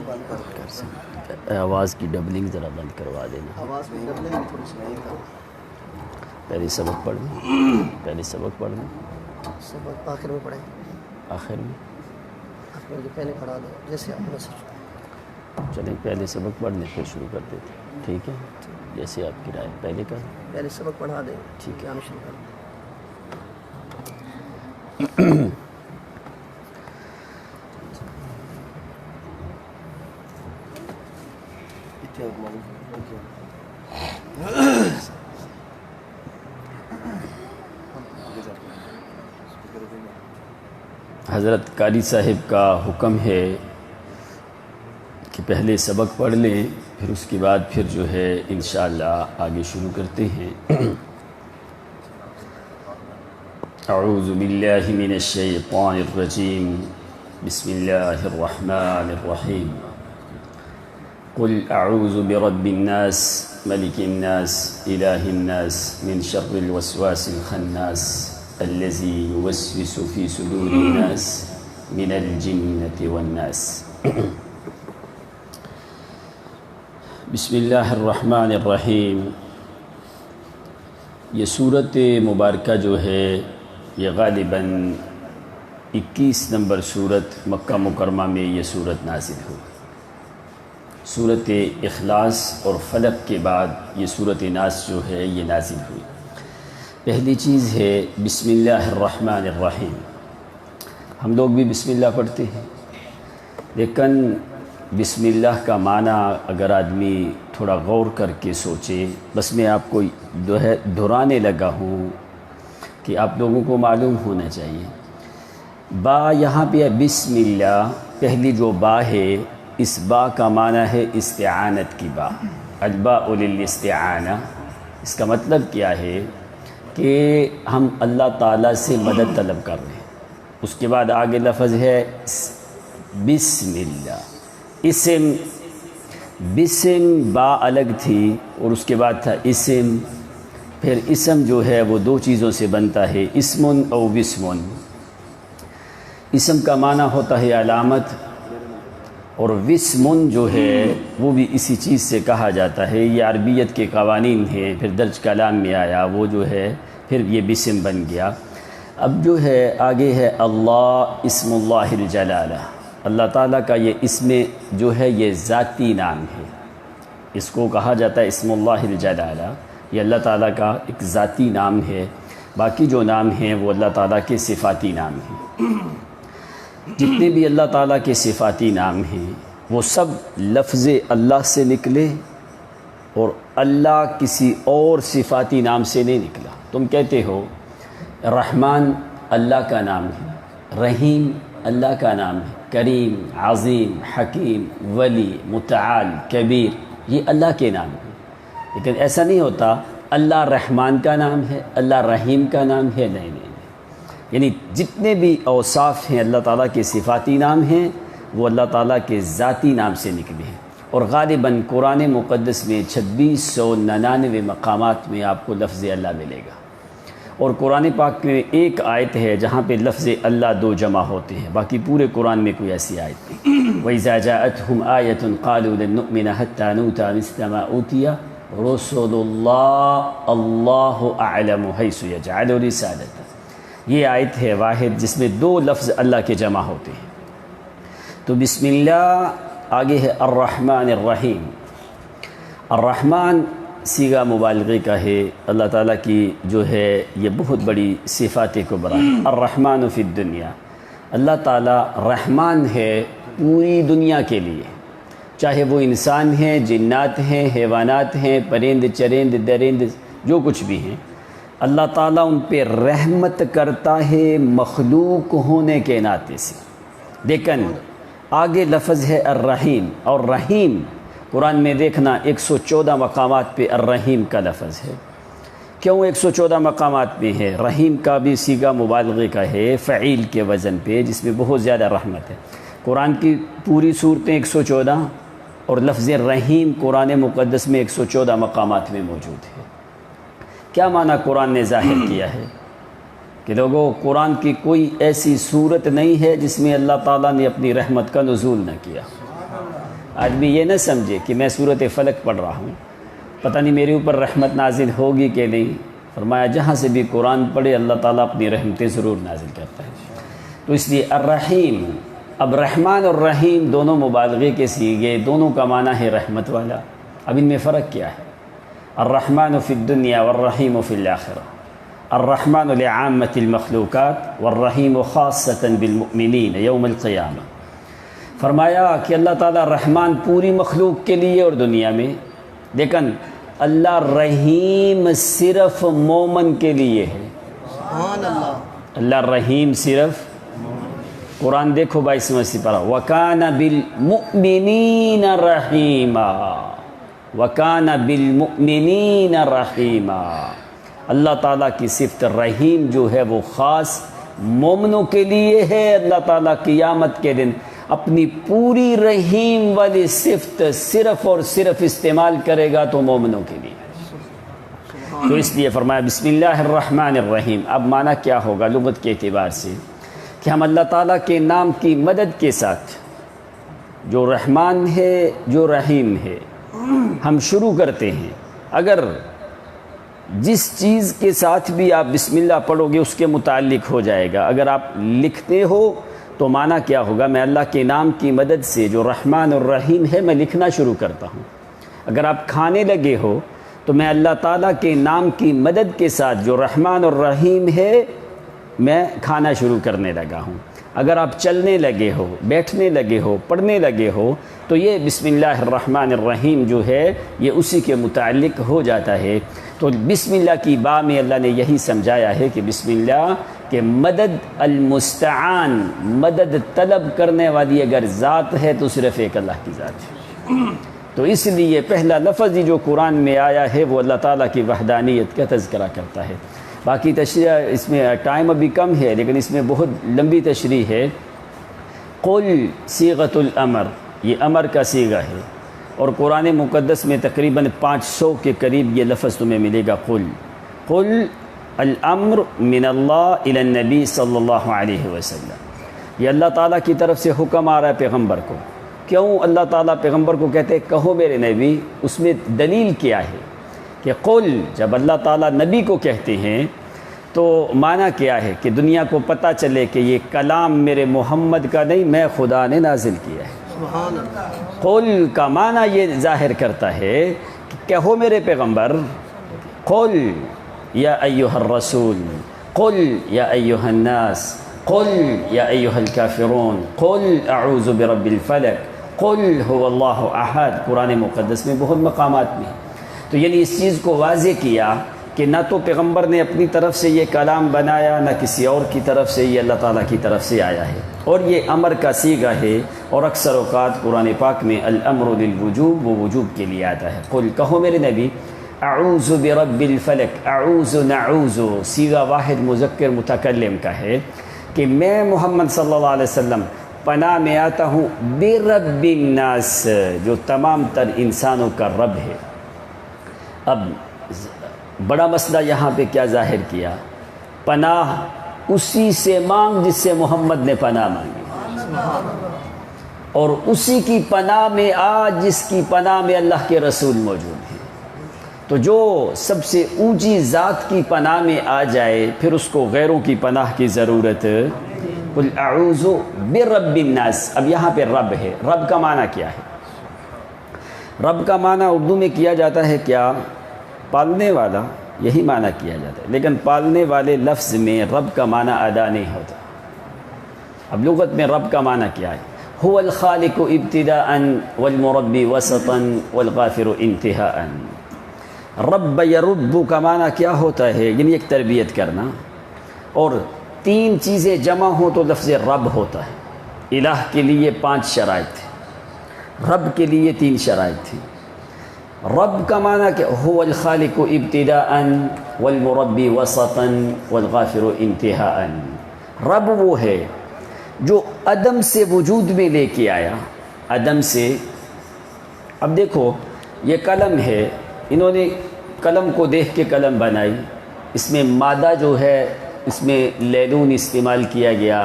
بند کر سکتے آواز کی ڈبلنگ ذرا بند کروا دینا. آواز میں ڈبلنگ تھوڑی سی نہیں تھا. پہلے سبق پڑھ لیں. پہلے سبق پڑھ لیں. سبق آخر میں پڑھیں. آخر میں آخر میں پہلے پڑھا دیں جیسے آپ نے سوچا. چلیں پہلے سبق پڑھ لیں پھر شروع کر دیتے ہیں. ٹھیک ہے جیسے آپ کی رائے. پہلے کا پہلے سبق پڑھا دیں. ٹھیک ہے آنا شروع کر دیں. حضرت قاری صاحب کا حکم ہے کہ پہلے سبق پڑھ لیں پھر اس کے بعد پھر جو ہے انشاءاللہ آگے شروع کرتے ہیں. اعوذ باللہ من الشیطان الرجیم بسم اللہ الرحمن الرحیم. قل اعوذ برب الناس ملک الناس الہ الناس من شر الوسواس الخناس الذي يوسوس في صدور الناس من الجنة والناس. بسم اللہ الرحمن الرحیم. یہ صورت مبارکہ جو ہے یہ غالباً 21 نمبر صورت مکہ مکرمہ میں یہ صورت نازل ہوئی. صورت اخلاص اور فلق کے بعد یہ صورت ناس جو ہے یہ نازل ہوئی. پہلی چیز ہے بسم اللہ الرحمن الرحیم. ہم لوگ بھی بسم اللہ پڑھتے ہیں لیکن بسم اللہ کا معنی اگر آدمی تھوڑا غور کر کے سوچے، بس میں آپ کو دہرانے لگا ہوں کہ آپ لوگوں کو معلوم ہونا چاہیے. با یہاں پہ بسم اللہ پہلی جو با ہے اس با کا معنی ہے استعانت کی با. الباء للاستعانہ. اس کا مطلب کیا ہے کہ ہم اللہ تعالیٰ سے مدد طلب کر رہے ہیں. اس کے بعد آگے لفظ ہے بسم اللہ. بسم با الگ تھی اور اس کے بعد تھا اسم. پھر اسم جو ہے وہ دو چیزوں سے بنتا ہے، اسم او بسم. اسم کا معنی ہوتا ہے علامت اور وسم جو ہے وہ بھی اسی چیز سے کہا جاتا ہے. یہ عربیت کے قوانین ہیں. پھر درج کلام میں آیا وہ جو ہے پھر یہ بسم بن گیا. اب جو ہے آگے ہے اللہ اسم اللہ الجلالہ. اللہ تعالیٰ کا یہ اسم جو ہے یہ ذاتی نام ہے. اس کو کہا جاتا ہے اسم اللہ الجلالہ. یہ اللہ تعالیٰ کا ایک ذاتی نام ہے. باقی جو نام ہیں وہ اللہ تعالیٰ کے صفاتی نام ہیں. جتنے بھی اللہ تعالیٰ کے صفاتی نام ہیں وہ سب لفظ اللہ سے نکلے اور اللہ کسی اور صفاتی نام سے نہیں نکلا. تم کہتے ہو رحمان اللہ کا نام ہے، رحیم اللہ کا نام ہے، کریم، عظیم، حکیم، ولی، متعال، کبیر، یہ اللہ کے نام ہیں. لیکن ایسا نہیں ہوتا اللہ رحمان کا نام ہے، اللہ رحیم کا نام ہے. نہیں. یعنی جتنے بھی اوصاف ہیں اللہ تعالیٰ کے صفاتی نام ہیں وہ اللہ تعالیٰ کے ذاتی نام سے نکلے ہیں. اور غالباً قرآن مقدس میں 2699 مقامات میں آپ کو لفظ اللہ ملے گا. اور قرآن پاک میں ایک آیت ہے جہاں پہ لفظ اللہ دو جمع ہوتے ہیں. باقی پورے قرآن میں کوئی ایسی آیت نہیں. وَإِذَا جَاءَتْهُمْ آيَةٌ قَالُوا لَن نُؤْمِنَ حَتَّى نُؤْتَىٰ مِثْلَ مَا أُوتِيَ رُسُلُ اللَّهِ اللَّهُ أَعْلَمُ حَيْثُ يَجْعَلُ رِسَالَتَهُ. یہ آیت ہے واحد جس میں دو لفظ اللہ کے جمع ہوتے ہیں. تو بسم اللہ آگے ہے الرحمن الرحیم. الرحمن صیغہ مبالغے کا ہے. اللہ تعالیٰ کی جو ہے یہ بہت بڑی صفات کبریٰ. الرحمن فی الدنیا. اللہ تعالیٰ رحمان ہے پوری دنیا کے لیے، چاہے وہ انسان ہیں، جنات ہیں، حیوانات ہیں، پرند چرند درند جو کچھ بھی ہیں. اللہ تعالیٰ ان پہ رحمت کرتا ہے مخلوق ہونے کے ناطے سے. لیکن آگے لفظ ہے الرحیم. اور رحیم قرآن میں دیکھنا 114 مقامات پہ الرحیم کا لفظ ہے. کیوں 114 مقامات پہ ہے؟ رحیم کا بھی صیغہ مبالغے کا ہے فعیل کے وزن پہ، جس میں بہت زیادہ رحمت ہے. قرآن کی پوری صورتیں 114 اور لفظ رحیم قرآن مقدس میں 114 مقامات میں موجود ہے. کیا معنی قرآن نے ظاہر کیا ہے کہ لوگوں قرآن کی کوئی ایسی صورت نہیں ہے جس میں اللہ تعالیٰ نے اپنی رحمت کا نزول نہ کیا. آدمی یہ نہ سمجھے کہ میں سورۃ فلق پڑھ رہا ہوں، پتہ نہیں میرے اوپر رحمت نازل ہوگی کہ نہیں۔ فرمایا جہاں سے بھی قرآن پڑھے اللہ تعالیٰ اپنی رحمتیں ضرور نازل کرتا ہے۔ تو اس لیے الرحیم، اب رحمان اور رحیم دونوں مبالغے کے سیغے، دونوں کا معنی ہے رحمت والا۔ اب ان میں فرق کیا ہے؟ الرحمن فی الدنیا والرحیم فی الآخرہ۔ الرحمن لعامة المخلوقات والرحیم خاصة بالمؤمنین یوم القیامہ۔ فرمایا کہ اللہ تعالیٰ رحمان پوری مخلوق کے لیے اور دنیا میں، لیکن اللہ رحیم صرف مومن کے لیے ہے۔ سبحان اللہ۔ اللہ رحیم صرف، قرآن دیکھو 22 سپارہ، وَكَانَ بِالْمُؤْمِنِينَ رَحِيمًا، وَكَانَ بِالْمُؤْمِنِينَ رَحِيمًا۔ اللہ تعالیٰ کی صفت رحیم جو ہے وہ خاص مومنوں کے لیے ہے۔ اللہ تعالیٰ قیامت کے دن اپنی پوری رحیم والی صفت صرف اور صرف استعمال کرے گا تو مومنوں کے لیے۔ تو اس لیے فرمایا بسم اللہ الرحمن الرحیم۔ اب معنی کیا ہوگا لغت کے اعتبار سے؟ کہ ہم اللہ تعالیٰ کے نام کی مدد کے ساتھ، جو رحمان ہے جو رحیم ہے، ہم شروع کرتے ہیں۔ اگر جس چیز کے ساتھ بھی آپ بسم اللہ پڑھو گے اس کے متعلق ہو جائے گا۔ اگر آپ لکھتے ہو تو معنی کیا ہوگا؟ میں اللہ کے نام کی مدد سے جو رحمان اور رحیم ہے میں لکھنا شروع کرتا ہوں۔ اگر آپ کھانے لگے ہو تو میں اللہ تعالیٰ کے نام کی مدد کے ساتھ جو رحمان اور رحیم ہے میں کھانا شروع کرنے لگا ہوں۔ اگر آپ چلنے لگے ہو، بیٹھنے لگے ہو، پڑھنے لگے ہو تو یہ بسم اللہ الرحمن الرحیم جو ہے یہ اسی کے متعلق ہو جاتا ہے۔ تو بسم اللہ کی با میں اللہ نے یہی سمجھایا ہے کہ بسم اللہ کہ مدد المستعان، مدد طلب کرنے والی اگر ذات ہے تو صرف ایک اللہ کی ذات ہے۔ تو اس لیے پہلا لفظ ہی جو قرآن میں آیا ہے وہ اللہ تعالیٰ کی وحدانیت کا تذکرہ کرتا ہے۔ باقی تشریح اس میں ٹائم ابھی کم ہے لیکن اس میں بہت لمبی تشریح ہے۔ قل صیغۃ الامر، یہ امر کا صیغہ ہے، اور قرآن مقدس میں تقریباً 500 کے قریب یہ لفظ تمہیں ملے گا۔ قل الامر من اللہ الی النبی صلی اللہ علیہ وسلم، یہ اللہ تعالیٰ کی طرف سے حکم آ رہا ہے پیغمبر کو۔ کیوں اللہ تعالیٰ پیغمبر کو کہتے ہیں کہو میرے نبی؟ اس میں دلیل کیا ہے کہ قل جب اللہ تعالیٰ نبی کو کہتے ہیں تو معنی کیا ہے کہ دنیا کو پتہ چلے کہ یہ کلام میرے محمد کا نہیں، میں خدا نے نازل کیا ہے۔ سبحان اللہ۔ قل کا معنی یہ ظاہر کرتا ہے کہ کہو میرے پیغمبر، قل یا ایھا الرسول، قل یا ایھا الناس، قل یا ایھا الکافرون، قل اعوذ برب الفلق، قل هو اللہ احد۔ قرآن مقدس میں بہت مقامات میں، تو یعنی اس چیز کو واضح کیا کہ نہ تو پیغمبر نے اپنی طرف سے یہ کلام بنایا، نہ کسی اور کی طرف سے، یہ اللہ تعالیٰ کی طرف سے آیا ہے، اور یہ امر کا صیغہ ہے۔ اور اکثر اوقات قرآن پاک میں الامر للوجوب، وہ وجوب کے لیے آتا ہے۔ قل کہو میرے نبی اعوذ برب الفلق، اعوذ نعوذ صیغہ واحد مذکر متکلم کا ہے کہ میں محمد صلی اللہ علیہ وسلم پناہ میں آتا ہوں برب الناس، جو تمام تر انسانوں کا رب ہے۔ اب بڑا مسئلہ یہاں پہ کیا ظاہر کیا؟ پناہ اسی سے مانگ جس سے محمد نے پناہ مانگی، اور اسی کی پناہ میں آ جس کی پناہ میں اللہ کے رسول موجود ہیں۔ تو جو سب سے اونچی ذات کی پناہ میں آ جائے پھر اس کو غیروں کی پناہ کی ضرورت۔ قل اعوذ برب الناس، اب یہاں پہ رب ہے، رب کا معنی کیا ہے؟ رب کا معنی اردو میں کیا جاتا ہے کیا؟ پالنے والا، یہی معنی کیا جاتا ہے، لیکن پالنے والے لفظ میں رب کا معنی ادا نہیں ہوتا۔ اب لغت میں رب کا معنی کیا ہے؟ هو الخالق ابتداء والمربی وسطا والغافر انتہاء۔ رب یرب کا معنی کیا ہوتا ہے؟ یعنی ایک تربیت کرنا، اور تین چیزیں جمع ہوں تو لفظ رب ہوتا ہے۔ الہ کے لیے 5 شرائط تھے، رب کے لیے 3 شرائط تھیں۔ رب کا معنی کہ هو الخالق ابتداء والمربی وسطا والغافر انتہاء۔ رب وہ ہے جو عدم سے وجود میں لے کے آیا، عدم سے۔ اب دیکھو یہ قلم ہے، انہوں نے قلم کو دیکھ کے قلم بنائی، اس میں مادہ جو ہے اس میں لیلون استعمال کیا گیا،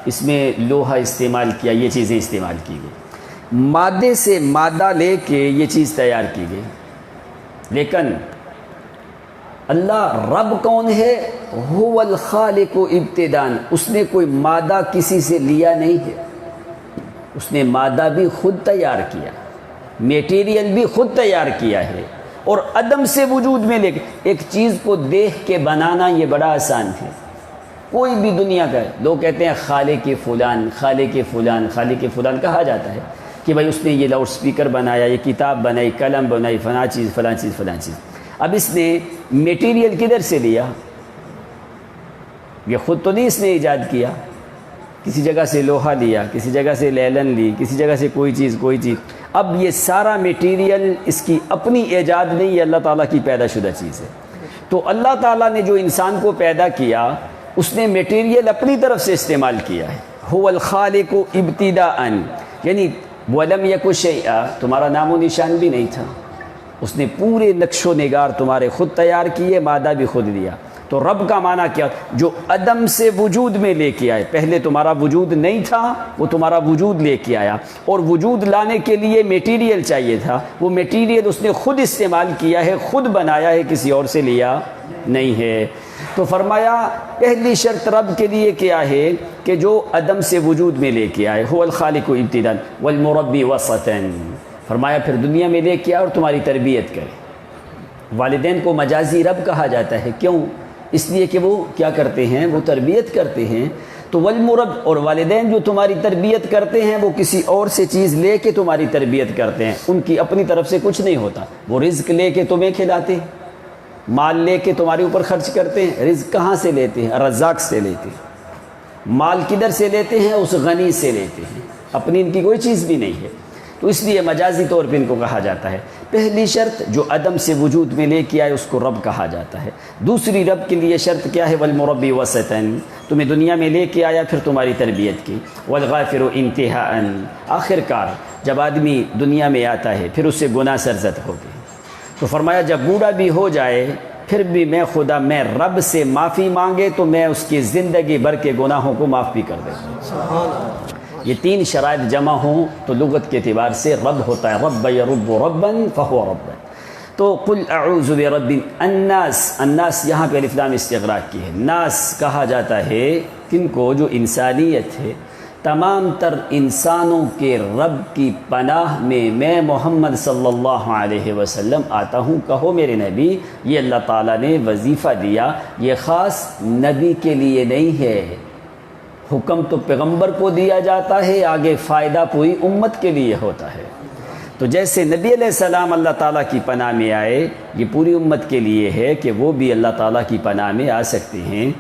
اس میں لوہا استعمال کیا، یہ چیزیں استعمال کی گئی۔ مادے سے مادہ لے کے یہ چیز تیار کی گئی، لیکن اللہ رب کون ہے؟ هو الخالق ابتداءً، اس نے کوئی مادہ کسی سے لیا نہیں ہے، اس نے مادہ بھی خود تیار کیا، میٹیریل بھی خود تیار کیا ہے، اور عدم سے وجود میں لے کے ایک چیز کو دیکھ کے بنانا یہ بڑا آسان ہے۔ کوئی بھی دنیا کا لوگ کہتے ہیں خالق فلان، خالق فلان، خالق فلان کہا جاتا ہے کہ بھائی اس نے یہ لاؤڈ سپیکر بنایا، یہ کتاب بنائی، قلم بنائی، فلاں چیز فلاں چیز فلاں چیز۔ اب اس نے میٹیریل کدھر سے لیا؟ یہ خود تو نہیں اس نے ایجاد کیا، کسی جگہ سے لوہا لیا، کسی جگہ سے لیلن لی، کسی جگہ سے کوئی چیز۔ اب یہ سارا میٹیریل اس کی اپنی ایجاد نہیں، یہ اللہ تعالیٰ کی پیدا شدہ چیز ہے۔ تو اللہ تعالیٰ نے جو انسان کو پیدا کیا اس نے میٹیریل اپنی طرف سے استعمال کیا ہے۔ هو الخالق ابتداءً، یعنی وَلَمْ يَكُ شَيْئًا، تمہارا نام و نشان بھی نہیں تھا، اس نے پورے نقش و نگار تمہارے خود تیار کیے، مادہ بھی خود دیا۔ تو رب کا معنی کیا؟ جو عدم سے وجود میں لے کے آئے، پہلے تمہارا وجود نہیں تھا، وہ تمہارا وجود لے کے آیا، اور وجود لانے کے لیے میٹیریل چاہیے تھا، وہ میٹیریل اس نے خود استعمال کیا ہے، خود بنایا ہے، کسی اور سے لیا نہیں ہے۔ تو فرمایا پہلی شرط رب کے لیے کیا ہے کہ جو عدم سے وجود میں لے کے آئے، هو الخالق ابتداءً والمربی وسطاً، فرمایا پھر دنیا میں لے کے آئے اور تمہاری تربیت کرے۔ والدین کو مجازی رب کہا جاتا ہے، کیوں؟ اس لیے کہ وہ کیا کرتے ہیں؟ وہ تربیت کرتے ہیں۔ تو والمرب، اور والدین جو تمہاری تربیت کرتے ہیں وہ کسی اور سے چیز لے کے تمہاری تربیت کرتے ہیں، ان کی اپنی طرف سے کچھ نہیں ہوتا۔ وہ رزق لے کے تمہیں کھلاتے ہیں، مال لے کے تمہارے اوپر خرچ کرتے ہیں۔ رزق کہاں سے لیتے ہیں؟ رزاق سے لیتے ہیں۔ مال کدھر سے لیتے ہیں؟ اس غنی سے لیتے ہیں، اپنی ان کی کوئی چیز بھی نہیں ہے۔ تو اس لیے مجازی طور پہ ان کو کہا جاتا ہے۔ پہلی شرط جو عدم سے وجود میں لے کے آئے اس کو رب کہا جاتا ہے۔ دوسری رب کے لیے شرط کیا ہے؟ والمربی وسطاً، تمہیں دنیا میں لے کے آیا پھر تمہاری تربیت کی۔ والغافر انتہاءً، آخر کار جب آدمی دنیا میں آتا ہے پھر اس سے گناہ سرزد ہو گئے، تو فرمایا جب بوڑھا بھی ہو جائے پھر بھی میں خدا میں رب سے معافی مانگے تو میں اس کی زندگی بھر کے گناہوں کو معاف بھی کر دیتا ہوں۔ یہ تین شرائط جمع ہوں تو لغت کے اعتبار سے رب ہوتا ہے، رب یرب ربا فہو رب۔ تو قل اعوذ برب الناس، الناس یہاں پہ الف لام استغراق کی ہے۔ ناس کہا جاتا ہے کن کو؟ جو انسانیت ہے، تمام تر انسانوں کے رب کی پناہ میں محمد صلی اللہ علیہ وسلم آتا ہوں۔ کہو میرے نبی، یہ اللہ تعالیٰ نے وظیفہ دیا، یہ خاص نبی کے لیے نہیں ہے، حکم تو پیغمبر کو دیا جاتا ہے، آگے فائدہ پوری امت کے لیے ہوتا ہے۔ تو جیسے نبی علیہ السلام اللہ تعالیٰ کی پناہ میں آئے، یہ پوری امت کے لیے ہے کہ وہ بھی اللہ تعالیٰ کی پناہ میں آ سکتے ہیں۔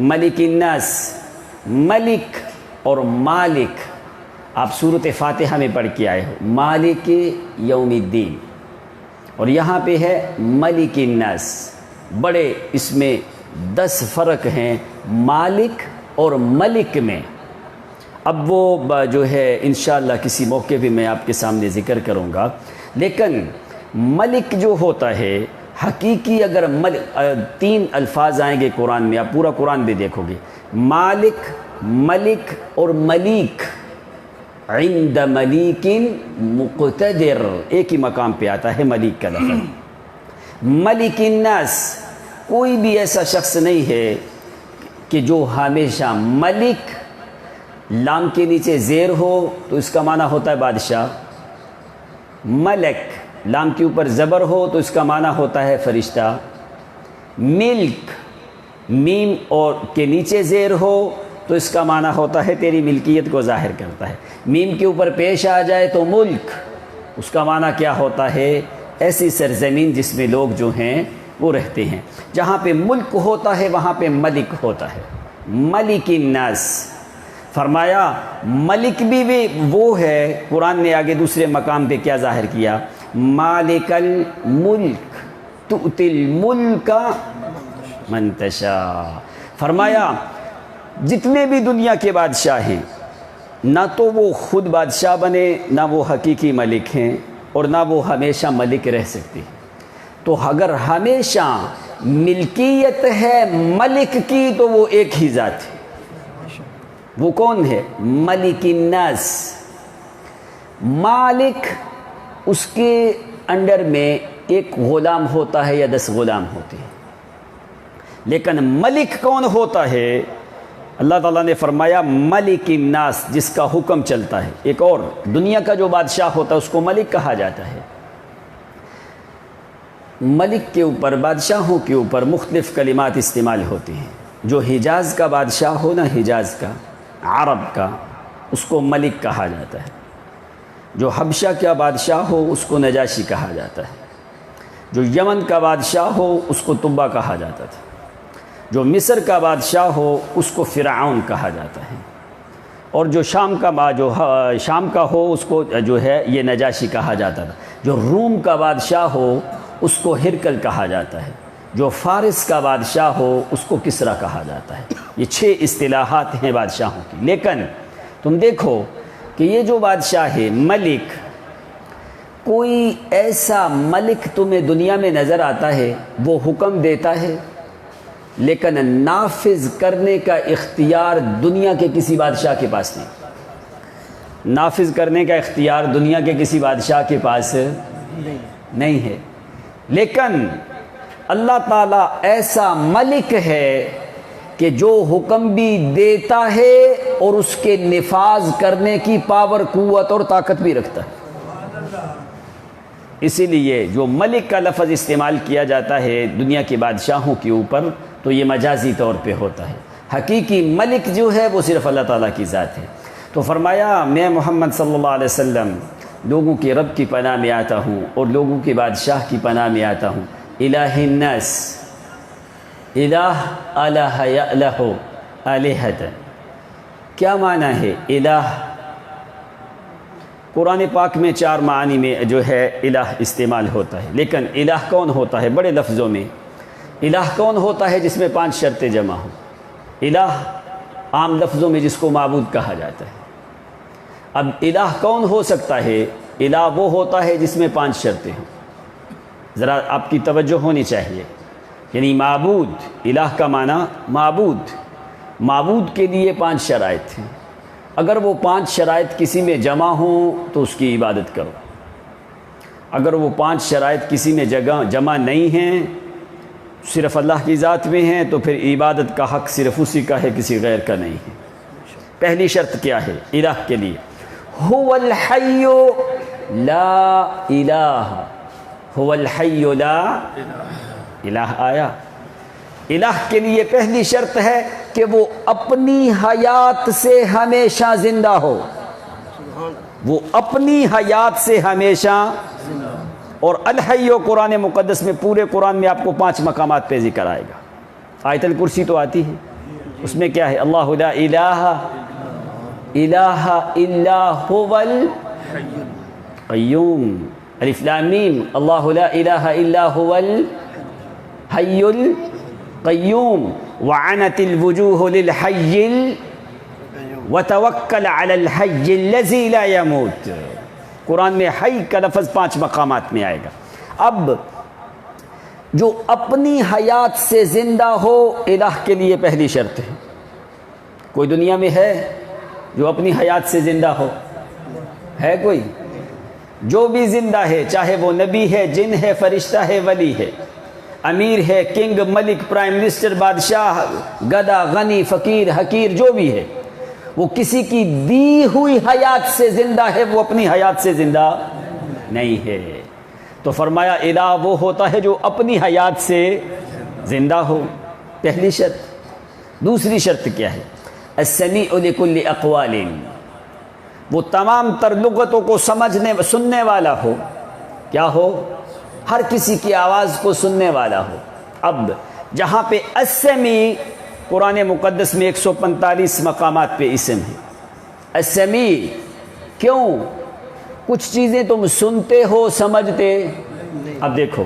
ملک الناس، ملک اور مالک آپ سورۃ فاتحہ میں پڑھ کے آئے ہو، مالک یوم الدین، اور یہاں پہ ہے ملک الناس۔ بڑے اس میں 10 فرق ہیں مالک اور ملک میں۔ اب وہ جو ہے انشاءاللہ کسی موقع پہ میں آپ کے سامنے ذکر کروں گا، لیکن ملک جو ہوتا ہے حقیقی، اگر 3 الفاظ آئیں گے قرآن میں، آپ پورا قرآن بھی دیکھو گے، مالک، ملک اور ملیک، عند ملیک مقتدر، ایک ہی مقام پہ آتا ہے ملیک کا لفظ۔ ملک الناس، کوئی بھی ایسا شخص نہیں ہے کہ جو ہمیشہ، ملک لام کے نیچے زیر ہو تو اس کا معنی ہوتا ہے بادشاہ، ملک لام کے اوپر زبر ہو تو اس کا معنی ہوتا ہے فرشتہ، ملک میم اور کے نیچے زیر ہو تو اس کا معنی ہوتا ہے تیری ملکیت کو ظاہر کرتا ہے، میم کے اوپر پیش آ جائے تو ملک، اس کا معنی کیا ہوتا ہے؟ ایسی سرزمین جس میں لوگ جو ہیں وہ رہتے ہیں۔ جہاں پہ ملک ہوتا ہے وہاں پہ ملک ہوتا ہے، ملک الناس۔ فرمایا ملک بھی وہ ہے، قرآن نے آگے دوسرے مقام پہ کیا ظاہر کیا؟ مالک الملک تؤتی الملک من تشاء۔ فرمایا جتنے بھی دنیا کے بادشاہ ہیں، نہ تو وہ خود بادشاہ بنے، نہ وہ حقیقی ملک ہیں، اور نہ وہ ہمیشہ ملک رہ سکتے۔ تو اگر ہمیشہ ملکیت ہے ملک کی تو وہ ایک ہی ذات ہے، وہ کون ہے؟ ملک الناس۔ مالک اس کے انڈر میں ایک غلام ہوتا ہے یا 10 غلام ہوتے ہیں، لیکن ملک کون ہوتا ہے؟ اللہ تعالیٰ نے فرمایا ملک الناس، جس کا حکم چلتا ہے۔ ایک اور دنیا کا جو بادشاہ ہوتا ہے اس کو ملک کہا جاتا ہے۔ ملک کے اوپر، بادشاہوں کے اوپر مختلف کلمات استعمال ہوتے ہیں۔ جو حجاز کا بادشاہ ہو نا، حجاز کا، عرب کا، اس کو ملک کہا جاتا ہے۔ جو حبشہ کا بادشاہ ہو اس کو نجاشی کہا جاتا ہے۔ جو یمن کا بادشاہ ہو اس کو تبا کہا جاتا تھا۔ جو مصر کا بادشاہ ہو اس کو فرعون کہا جاتا ہے، اور جو شام کا ہو اس کو جو ہے یہ نجاشی کہا جاتا تھا۔ جو روم کا بادشاہ ہو اس کو ہرکل کہا جاتا ہے۔ جو فارس کا بادشاہ ہو اس کو کسرا کہا جاتا ہے۔ یہ 6 اصطلاحات ہیں بادشاہوں کی۔ لیکن تم دیکھو کہ یہ جو بادشاہ ہے ملک، کوئی ایسا ملک تمہیں دنیا میں نظر آتا ہے وہ حکم دیتا ہے لیکن نافذ کرنے کا اختیار دنیا کے کسی بادشاہ کے پاس نہیں؟ نافذ کرنے کا اختیار دنیا کے کسی بادشاہ کے پاس نہیں ہے، لیکن اللہ تعالیٰ ایسا ملک ہے کہ جو حکم بھی دیتا ہے اور اس کے نفاذ کرنے کی پاور، قوت اور طاقت بھی رکھتا ہے۔ اسی لیے جو ملک کا لفظ استعمال کیا جاتا ہے دنیا کے بادشاہوں کے اوپر تو یہ مجازی طور پہ ہوتا ہے۔ حقیقی ملک جو ہے وہ صرف اللہ تعالیٰ کی ذات ہے۔ تو فرمایا میں محمد صلی اللہ علیہ وسلم لوگوں کے رب کی پناہ میں آتا ہوں اور لوگوں کے بادشاہ کی پناہ میں آتا ہوں۔ الہ الناس، الہ الہ یالہ الہۃ، کیا معنی ہے الہ؟ قرآن پاک میں 4 معنی میں جو ہے الہ استعمال ہوتا ہے، لیکن الہ کون ہوتا ہے؟ بڑے لفظوں میں الہ کون ہوتا ہے جس میں 5 شرطیں جمع ہوں؟ الہ عام لفظوں میں جس کو معبود کہا جاتا ہے۔ اب الہ کون ہو سکتا ہے؟ الہ وہ ہوتا ہے جس میں 5 شرطیں ہوں۔ ذرا آپ کی توجہ ہونی چاہیے، یعنی معبود، الہ کا معنی معبود، معبود کے لیے 5 شرائط ہیں۔ اگر وہ 5 شرائط کسی میں جمع ہوں تو اس کی عبادت کرو، اگر وہ 5 شرائط کسی میں جمع نہیں ہیں، صرف اللہ کی ذات میں ہیں، تو پھر عبادت کا حق صرف اسی کا ہے، کسی غیر کا نہیں ہے۔ پہلی شرط کیا ہے الہ کے لیے؟ هو الحی لا الہ، هو الحی لا الہ آیا۔ الہ کے لیے پہلی شرط ہے کہ وہ اپنی حیات سے ہمیشہ زندہ ہو، وہ اپنی حیات سے ہمیشہ۔ اور الحی قرآن مقدس میں، پورے قرآن میں آپ کو 5 مقامات پہ ذکر آئے گا۔ آیت الکرسی تو آتی ہے، اس میں کیا ہے؟ اللہ لا الہ الہ الا هو القیوم، الف لام میم، اللہ لا الہ الا هو الحی القیوم وعنت الوجوہ للحی وتوکل علی الحی الذی لا يموت۔ قرآن میں حی کا لفظ 5 مقامات میں آئے گا۔ اب جو اپنی حیات سے زندہ ہو، الہ کے لیے پہلی شرط ہے۔ کوئی دنیا میں ہے جو اپنی حیات سے زندہ ہو؟ ہے کوئی؟ جو بھی زندہ ہے، چاہے وہ نبی ہے، جن ہے، فرشتہ ہے، ولی ہے، امیر ہے، کنگ، ملک، پرائم منسٹر، بادشاہ، گدا، غنی، فقیر، حقیر، جو بھی ہے، وہ کسی کی دی ہوئی حیات سے زندہ ہے، وہ اپنی حیات سے زندہ نہیں ہے۔ تو فرمایا الہ وہ ہوتا ہے جو اپنی حیات سے زندہ ہو، پہلی شرط۔ دوسری شرط کیا ہے؟ السمیع لکل اقوال، وہ تمام تر لغتوں کو سننے والا ہو۔ کیا ہو؟ ہر کسی کی آواز کو سننے والا ہو۔ اب جہاں پہ السمیع قرآن مقدس میں 145 مقامات پہ اسم ہے السمیع، کیوں؟ کچھ چیزیں تم سنتے ہو، سمجھتے۔ اب دیکھو،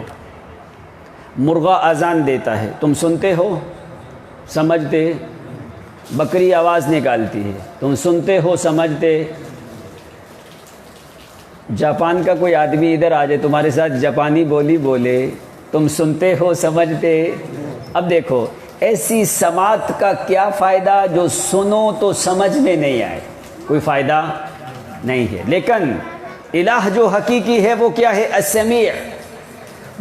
مرغا اذان دیتا ہے، تم سنتے ہو، سمجھتے۔ بکری آواز نکالتی ہے، تم سنتے ہو، سمجھتے۔ جاپان کا کوئی آدمی ادھر آ جائے، تمہارے ساتھ جاپانی بولی بولے، تم سنتے ہو، سمجھتے۔ اب دیکھو، ایسی سماعت کا کیا فائدہ جو سنو تو سمجھ میں نہیں آئے؟ کوئی فائدہ نہیں ہے۔ لیکن الہ جو حقیقی ہے وہ کیا ہے؟ السمیع،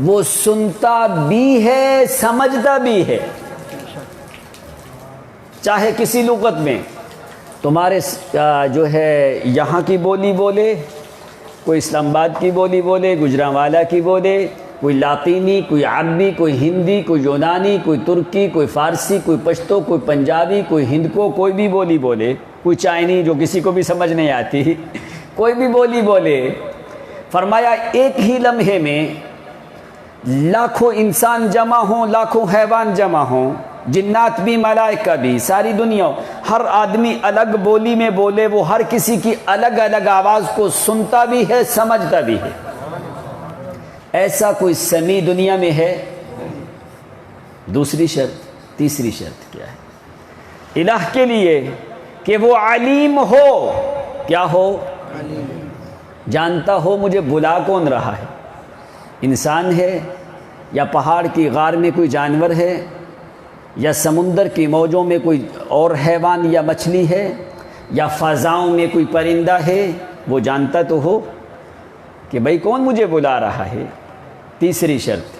وہ سنتا بھی ہے سمجھتا بھی ہے۔ چاہے کسی لغت میں تمہارے جو ہے یہاں کی بولی بولے، کوئی اسلام آباد کی بولی بولے، گجرانوالا کی بولے، کوئی لاطینی، کوئی عربی، کوئی ہندی، کوئی یونانی، کوئی ترکی، کوئی فارسی، کوئی پشتو، کوئی پنجابی، کوئی ہند کو کوئی بھی بولی بولے، کوئی چائنی جو کسی کو بھی سمجھ نہیں آتی، کوئی بھی بولی بولے، فرمایا ایک ہی لمحے میں لاکھوں انسان جمع ہوں، لاکھوں حیوان جمع ہوں، جنات بھی ملائکہ بھی، ساری دنیا، ہر آدمی الگ بولی میں بولے، وہ ہر کسی کی الگ الگ آواز کو سنتا بھی ہے سمجھتا بھی ہے۔ ایسا کوئی سمیع دنیا میں ہے؟ دوسری شرط، تیسری شرط کیا ہے الہ کے لیے؟ کہ وہ علیم ہو۔ کیا ہو؟ جانتا ہو مجھے بلا کون رہا ہے، انسان ہے یا پہاڑ کی غار میں کوئی جانور ہے یا سمندر کی موجوں میں کوئی اور حیوان یا مچھلی ہے یا فضاؤں میں کوئی پرندہ ہے، وہ جانتا تو ہو کہ بھئی کون مجھے بلا رہا ہے۔ تیسری شرط۔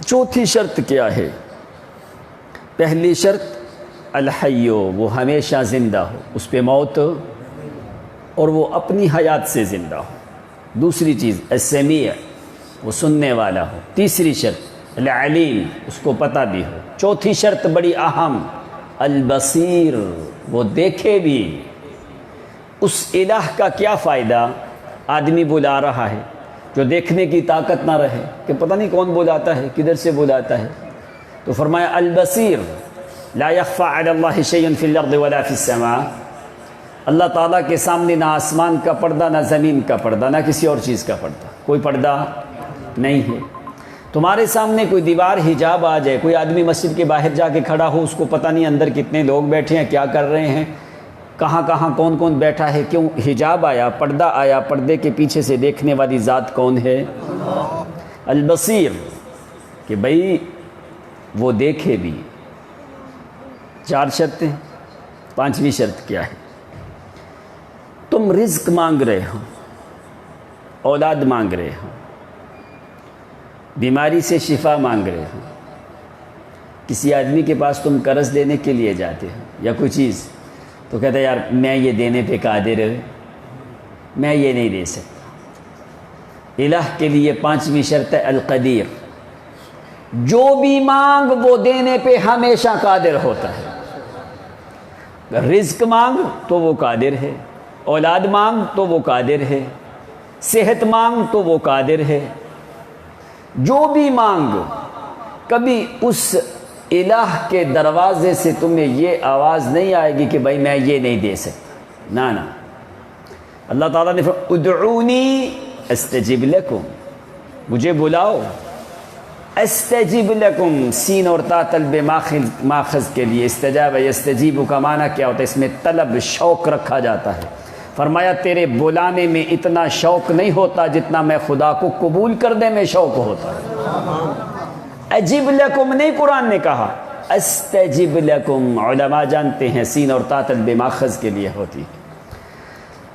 چوتھی شرط کیا ہے؟ پہلی شرط الحیو، وہ ہمیشہ زندہ ہو، اس پہ موت اور وہ اپنی حیات سے زندہ ہو۔ دوسری چیز السمیع، وہ سننے والا ہو۔ تیسری شرط العلیم، اس کو پتہ بھی ہو۔ چوتھی شرط بڑی اہم البصیر، وہ دیکھے بھی۔ اس الہ کا کیا فائدہ آدمی بلا رہا ہے جو دیکھنے کی طاقت نہ رہے کہ پتہ نہیں کون بلاتا ہے، کدھر سے بلاتا ہے؟ تو فرمایا البصیر لا يخفى على الله شيء في الارض ولا في السماء، اللہ تعالیٰ کے سامنے نہ آسمان کا پردہ، نہ زمین کا پردہ، نہ کسی اور چیز کا پردہ، کوئی پردہ نہیں ہے۔ تمہارے سامنے کوئی دیوار حجاب آ جائے، کوئی آدمی مسجد کے باہر جا کے کھڑا ہو، اس کو پتہ نہیں اندر کتنے لوگ بیٹھے ہیں، کیا کر رہے ہیں، کہاں کہاں کون کون بیٹھا ہے، کیوں حجاب آیا، پردہ آیا، پردے کے پیچھے سے دیکھنے والی ذات کون ہے؟ البصیر، کہ بھئی وہ دیکھے بھی۔ چار شرطیں، پانچویں شرط کیا ہے؟ تم رزق مانگ رہے ہو، اولاد مانگ رہے ہو، بیماری سے شفا مانگ رہے ہو، کسی آدمی کے پاس تم قرض دینے کے لیے جاتے ہو یا کوئی چیز، تو کہتا ہے یار میں یہ دینے پہ قادر ہے، میں یہ نہیں دے سکتا۔ الہ کے لیے پانچویں شرط ہے القدیر، جو بھی مانگ وہ دینے پہ ہمیشہ قادر ہوتا ہے۔ رزق مانگ تو وہ قادر ہے، اولاد مانگ تو وہ قادر ہے، صحت مانگ تو وہ قادر ہے، جو بھی مانگ۔ کبھی اس الہ کے دروازے سے تمہیں یہ آواز نہیں آئے گی کہ بھائی میں یہ نہیں دے سکتا، نہ نہ۔ اللہ تعالیٰ نے فرمایا ادعونی استجب لکم، مجھے بلاؤ، استجب لکم، سین اور تا طلب ماخذ کے لیے، استجاب یستجیب کا معنی کیا ہوتا ہے؟ اس میں طلب، شوق رکھا جاتا ہے۔ فرمایا تیرے بلانے میں اتنا شوق نہیں ہوتا جتنا میں خدا کو قبول کرنے میں شوق ہوتا ہے۔ اجب لکم نہیں قرآن نے کہا، استجب لکم، علماء جانتے ہیں سین اور تا طلب ماخذ کے لیے ہوتی۔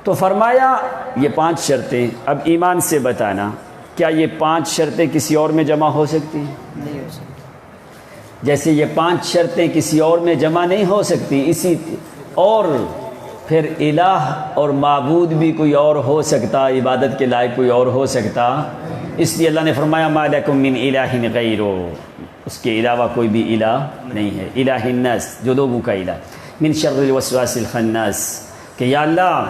تو فرمایا یہ پانچ شرطیں، اب ایمان سے بتانا کیا یہ پانچ شرطیں کسی اور میں جمع ہو سکتی ہیں؟ نہیں ہو سکتی۔ جیسے یہ پانچ شرطیں کسی اور میں جمع نہیں ہو سکتی، اسی اور پھر الہ اور معبود بھی کوئی اور ہو سکتا، عبادت کے لائق کوئی اور ہو سکتا، اس لیے اللہ نے فرمایا ما لکم من الہ غیرہ، اس کے علاوہ کوئی بھی الہ نہیں ہے۔ الہ الناس، جو لوگوں کا الہ، من شر الوسواس الخناس، کہ یا اللہ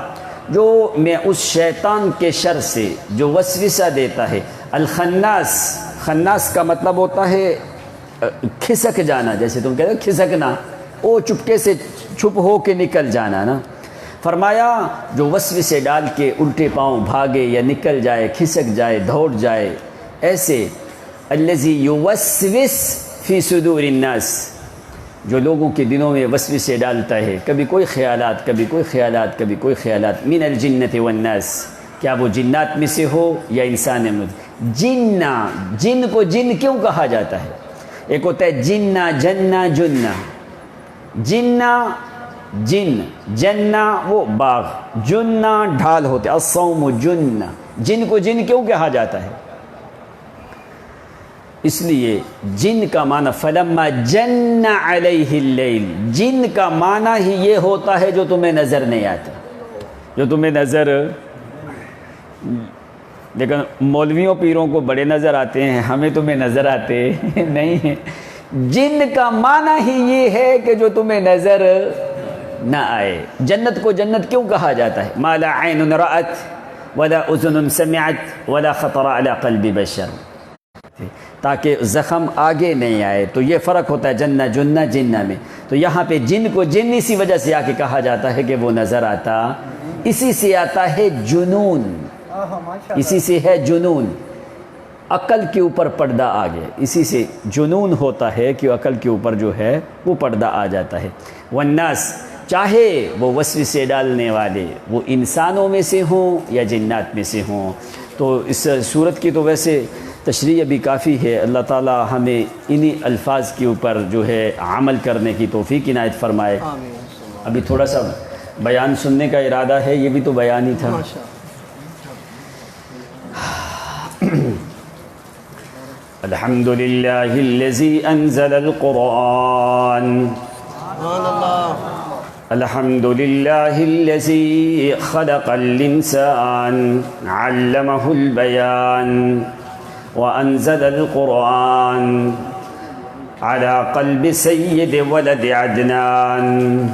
جو میں اس شیطان کے شر سے جو وسوسہ دیتا ہے، الخناس، خناس کا مطلب ہوتا ہے کھسک جانا، جیسے تم کہتے ہو کھسکنا، وہ چپکے سے چھپ ہو کے نکل جانا نا۔ فرمایا جو وسوسے ڈال کے الٹے پاؤں بھاگے یا نکل جائے، کھسک جائے، دوڑ جائے، ایسے الذی یوسوس فی صدور الناس، جو لوگوں کے دلوں میں وسوسے ڈالتا ہے، کبھی کوئی خیالات، کبھی کوئی خیالات، کبھی کوئی خیالات، من الجنۃ والناس، کیا وہ جنات میں سے ہو یا انسان میں؟ جنہ، جن کو جن کیوں کہا جاتا ہے؟ ایک ہوتا ہے جنہ، جنہ، جنہ، جنہ جن، جنہ وہ باغ، جنہ ڈھال ہوتے، الصوم جنہ، جن کو جن کیوں کہا جاتا ہے؟ اس لیے جن کا معنی فلما جن علیہ اللیل، جن کا معنی ہی یہ ہوتا ہے جو تمہیں نظر نہیں آتا، جو تمہیں نظر، لیکن مولویوں پیروں کو بڑے نظر آتے ہیں، ہمیں تمہیں نظر آتے نہیں ہیں۔ جن کا معنی ہی یہ ہے کہ جو تمہیں نظر نہ آئے۔ جنت کو جنت کیوں کہا جاتا ہے؟ ما لا عین رأت ولا اذن سمعت ولا خطر علی قلب بشر، تاکہ زخم آگے نہیں آئے۔ تو یہ فرق ہوتا ہے جنہ جنہ جنہ میں۔ تو یہاں پہ جن کو جن اسی وجہ سے آ کے کہا جاتا ہے کہ وہ نظر آتا، اسی سے آتا ہے جنون، اسی سے ہے جنون، عقل کے اوپر پردہ آ گیا، اسی سے جنون ہوتا ہے کہ عقل کے اوپر جو ہے وہ پردہ آ جاتا ہے۔ والناس، چاہے وہ وسوسے ڈالنے والے وہ انسانوں میں سے ہوں یا جنات میں سے ہوں۔ تو اس صورت کی تو ویسے تشریح ابھی کافی ہے۔ اللہ تعالی ہمیں انہی الفاظ کے اوپر جو ہے عمل کرنے کی توفیق عنایت فرمائے۔ ابھی تھوڑا سا بیان سننے کا ارادہ ہے، یہ بھی تو بیان ہی تھا۔ الحمد للہ الذی انزل القرآن، الحمد للہ الذی خلق الانسان علمہ البیان وانزل القرآن على قلب سید ولد عدنان،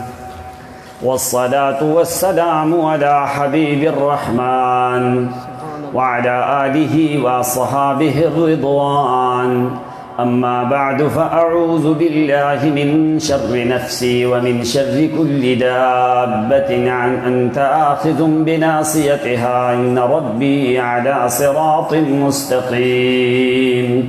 والصلاة والسلام على حبیب الرحمن وعلى آله وصحابه الرضوان، أما بعد فأعوذ بالله من شر نفسي ومن شر كل دابة أنت آخذ بناصيتها، إن ربي على صراط مستقيم۔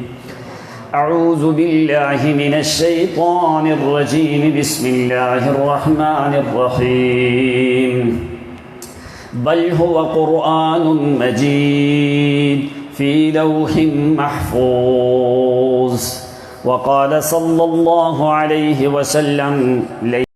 أعوذ بالله من الشيطان الرجيم، بسم الله الرحمن الرحيم، بل هو قرآن مجيد في لوح محفوظ۔ وقال صلى الله عليه وسلم